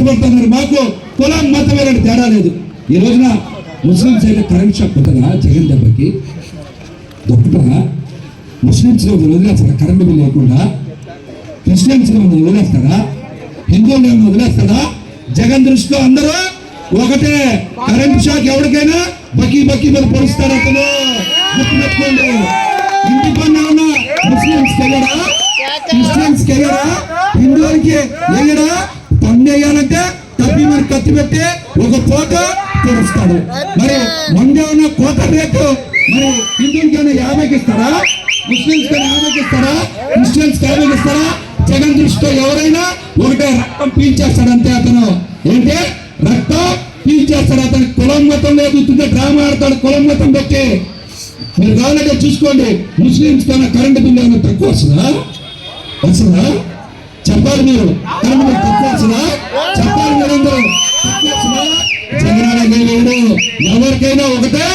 కష్టపడుతున్నారు. మాకు కులం మతం వేరే తేడా లేదు. ఈ రోజున ముస్లింస్ అయితే కరెంట్ షాక్ పుట్టగా జగన్ దెబ్బకి దొక్కుటగా ముస్లింస్ వదిలేస్తారా? కరెంటు బిల్లు లేకుండా క్రిస్టియన్స్ వదిలేస్తారా? హిందువులను వదిలేస్తారా? జగన్ దృష్టిలో అందరూ ఒకటే. కరెంట్ షాక్ ఎవరికైనా బకి బకి మీద పొడుస్తారు. అతను గుర్తుపెట్టుకోండి. ఇంటి పన్ను ఉన్న ముస్లింస్ కెళ్ళడా, క్రిస్టియన్స్ కెళ్ళడా, హిందువులకి వెళ్ళడా? పన్ను వేయాలంటే తప్పి మరి కత్తి పెట్టి ఒక కోట పొడుస్తాడు. మరి మండే ఉన్న కోట రేటు మరి హిందువులకైనా 50కి ఇస్తారా? ముస్లింస్ కైనా 50కి ఇస్తారా? క్రిస్టియన్స్ 50కి ఇస్తారా? జగన్ దృష్టిలో ఎవరైనా ఒకటే రక్తం పీల్చేస్తాడంతే. అతను ఏంటి రక్తం పీల్చేస్తాడు. అతని కులం మతం లేదు. డ్రామా ఆడతాడు కులం మతం పెట్టి. మీరు కావాలంటే చూసుకోండి. ముస్లింస్ కన్నా కరెంటు బిల్లు ఏమైనా తక్కువ వస్తుందా? చెప్పాలి మీరు. కరెంటు బిల్లు తక్కువ వస్తుందా? చెప్పాలి మీరందరూ. జగన్ లేడు. ఎవరికైనా ఒకటే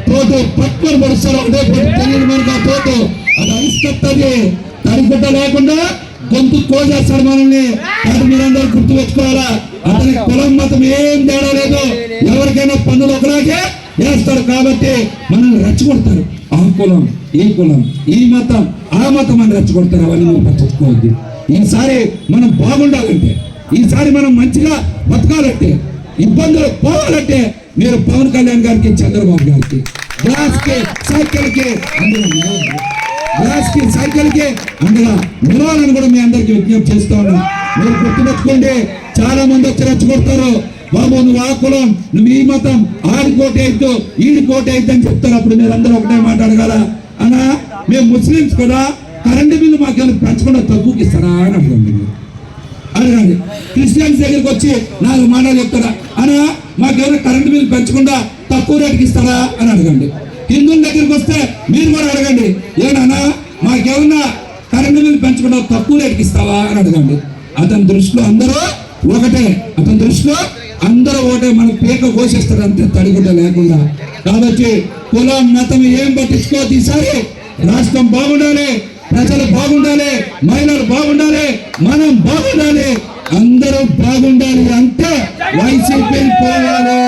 తోటు పక్కన పడుస్తారు. ఒకటే తెలియదు మనకు ఆ తోటు. అది అరిస్తది. తడిగుడ్డ లేకుండా గొంతు కోసేస్తాడు మనల్ని. అది మీరందరూ గుర్తు పెట్టుకోవాలా. అతని కులం మతం ఏం తేడా లేదు. ఎవరికైనా పన్నులు ఒకలాగే వేస్తారు. కాబట్టి మనల్ని రెచ్చగొడతారు. ఆ కులం, ఈ కులం, ఈ మతం, ఆ మతం అని రెచ్చగొడతారు. అవన్నీ మీరు పట్టించుకోవద్దు. ఈసారి మనం బాగుండాలంటే, ఈసారి మనం మంచిగా బతకాలంటే, ఇబ్బందులు పోవాలంటే మీరు పవన్ కళ్యాణ్ గారికి, చంద్రబాబు గారికి గ్లాస్ కి సైకిల్ కి అందులో నిలవాలని కూడా మీ అందరికి విజ్ఞప్తి చేస్తా ఉన్నాం. మీరు గుర్తుపెట్టుకోండి. చాలా మంది వచ్చి రెచ్చగొడతారు. బాబు నువ్వు ఆ కులం, నువ్వు ఈ మతం, ఆడికోట అయిద్దు ఈడికోట అయిద్దు అని చెప్తారు. అప్పుడు మీరు అందరూ ఒకటే మాట్లాడగల అన్నా మేము ముస్లింస్ కదా కరెంటు బిల్లు మాకేమైనా పెంచకుండా తక్కువకి ఇస్తారా అని అడగండి. అడగండి. క్రిస్టియన్స్ దగ్గరికి వచ్చి 4 మాటలు చెప్తారా? అన్నా మాకేమైనా కరెంటు బిల్లు పెంచకుండా తక్కువ రేటుకి ఇస్తారా అని అడగండి. హిందువుల దగ్గరికి వస్తే మీరు కూడా అడగండి. ఏనా మాకేమన్నా కరెంటు బిల్లు పెంచకుండా తక్కువ రేటుకి ఇస్తావా అని అడగండి. అతని దృష్టిలో అందరూ ఒకటే. అతని దృష్టిలో అందరూ ఒకటే. మన పీక కోసేస్తారు అంతే తడిగుడ్డ లేకుండా. కాబట్టి కులం మతం ఏం పట్టించుకోవద్దు. ఈసారి రాష్ట్రం బాగుండాలి, ప్రజలు బాగుండాలి, మహిళలు బాగుండాలి, మనం బాగుండాలి, అందరూ బాగుండాలి అంటే వైసీపీ పోవాలి.